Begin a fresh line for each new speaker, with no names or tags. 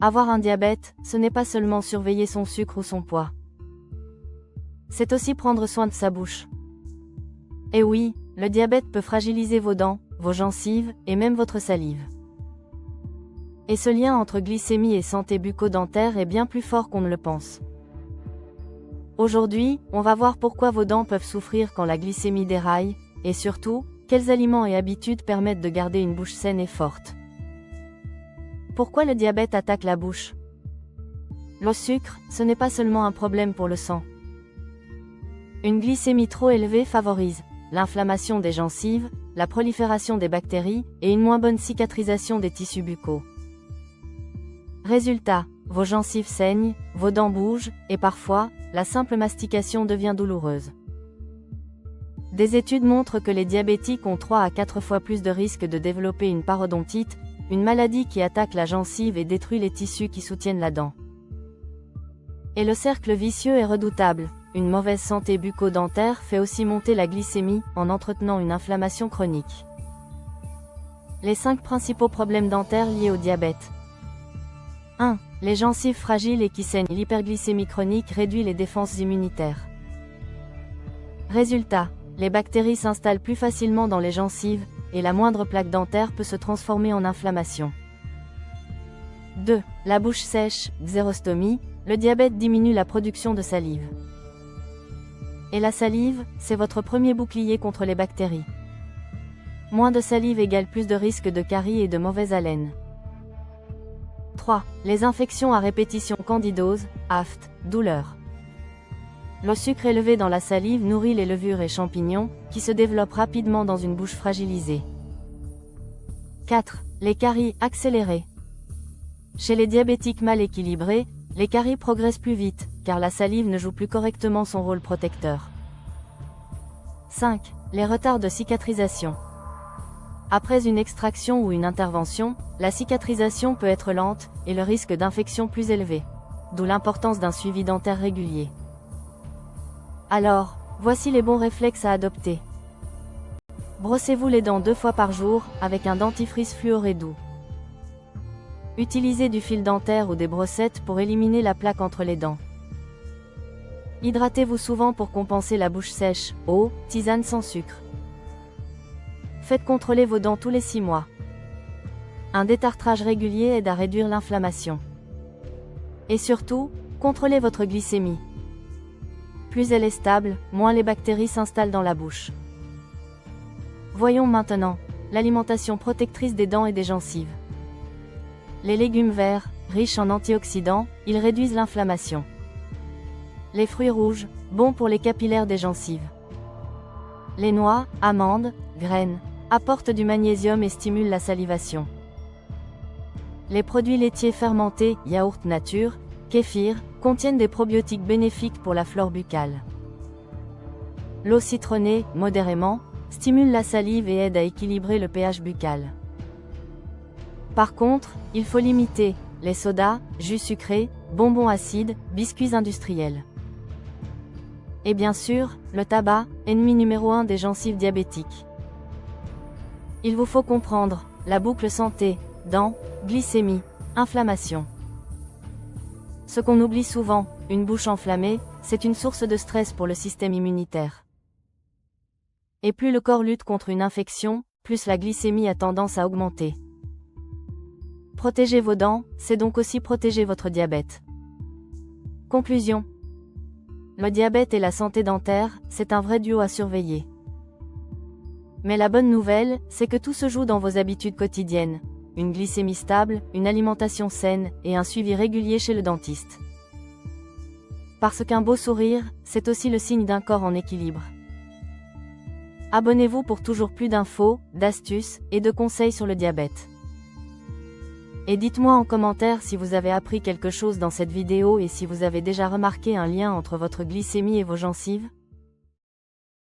Avoir un diabète, ce n'est pas seulement surveiller son sucre ou son poids. C'est aussi prendre soin de sa bouche. Et oui, le diabète peut fragiliser vos dents, vos gencives, et même votre salive. Et ce lien entre glycémie et santé bucco-dentaire est bien plus fort qu'on ne le pense. Aujourd'hui, on va voir pourquoi vos dents peuvent souffrir quand la glycémie déraille, et surtout, quels aliments et habitudes permettent de garder une bouche saine et forte. Pourquoi le diabète attaque la bouche? Le sucre, ce n'est pas seulement un problème pour le sang. Une glycémie trop élevée favorise l'inflammation des gencives, la prolifération des bactéries, et une moins bonne cicatrisation des tissus buccaux. Résultat, vos gencives saignent, vos dents bougent, et parfois, la simple mastication devient douloureuse. Des études montrent que les diabétiques ont 3 à 4 fois plus de risques de développer une parodontite, une maladie qui attaque la gencive et détruit les tissus qui soutiennent la dent. Et le cercle vicieux est redoutable. Une mauvaise santé bucco-dentaire fait aussi monter la glycémie en entretenant une inflammation chronique. Les 5 principaux problèmes dentaires liés au diabète. 1. Les gencives fragiles et qui saignent. L'hyperglycémie chronique réduit les défenses immunitaires. Résultat, les bactéries s'installent plus facilement dans les gencives, et la moindre plaque dentaire peut se transformer en inflammation. 2. La bouche sèche, xérostomie, le diabète diminue la production de salive. Et la salive, c'est votre premier bouclier contre les bactéries. Moins de salive égale plus de risque de caries et de mauvaise haleine. 3. Les infections à répétition. Candidose, aphte, douleur. Le sucre élevé dans la salive nourrit les levures et champignons, qui se développent rapidement dans une bouche fragilisée. 4. Les caries accélérées. Chez les diabétiques mal équilibrés, les caries progressent plus vite, car la salive ne joue plus correctement son rôle protecteur. 5. Les retards de cicatrisation. Après une extraction ou une intervention, la cicatrisation peut être lente, et le risque d'infection plus élevé. D'où l'importance d'un suivi dentaire régulier. Alors, voici les bons réflexes à adopter. Brossez-vous les dents 2 fois par jour, avec un dentifrice fluoré doux. Utilisez du fil dentaire ou des brossettes pour éliminer la plaque entre les dents. Hydratez-vous souvent pour compenser la bouche sèche, eau, tisane sans sucre. Faites contrôler vos dents tous les 6 mois. Un détartrage régulier aide à réduire l'inflammation. Et surtout, contrôlez votre glycémie. Plus elle est stable, moins les bactéries s'installent dans la bouche. Voyons maintenant l'alimentation protectrice des dents et des gencives. Les légumes verts, riches en antioxydants, ils réduisent l'inflammation. Les fruits rouges, bons pour les capillaires des gencives. Les noix, amandes, graines, apportent du magnésium et stimulent la salivation. Les produits laitiers fermentés, yaourt nature, kéfir, contiennent des probiotiques bénéfiques pour la flore buccale. L'eau citronnée, modérément, stimule la salive et aide à équilibrer le pH buccal. Par contre, il faut limiter les sodas, jus sucrés, bonbons acides, biscuits industriels. Et bien sûr, le tabac, ennemi numéro 1 des gencives diabétiques. Il vous faut comprendre la boucle santé, dents, glycémie, inflammation. Ce qu'on oublie souvent, une bouche enflammée, c'est une source de stress pour le système immunitaire. Et plus le corps lutte contre une infection, plus la glycémie a tendance à augmenter. Protéger vos dents, c'est donc aussi protéger votre diabète. Conclusion. Le diabète et la santé dentaire, c'est un vrai duo à surveiller. Mais la bonne nouvelle, c'est que tout se joue dans vos habitudes quotidiennes. Une glycémie stable, une alimentation saine, et un suivi régulier chez le dentiste. Parce qu'un beau sourire, c'est aussi le signe d'un corps en équilibre. Abonnez-vous pour toujours plus d'infos, d'astuces, et de conseils sur le diabète. Et dites-moi en commentaire si vous avez appris quelque chose dans cette vidéo et si vous avez déjà remarqué un lien entre votre glycémie et vos gencives.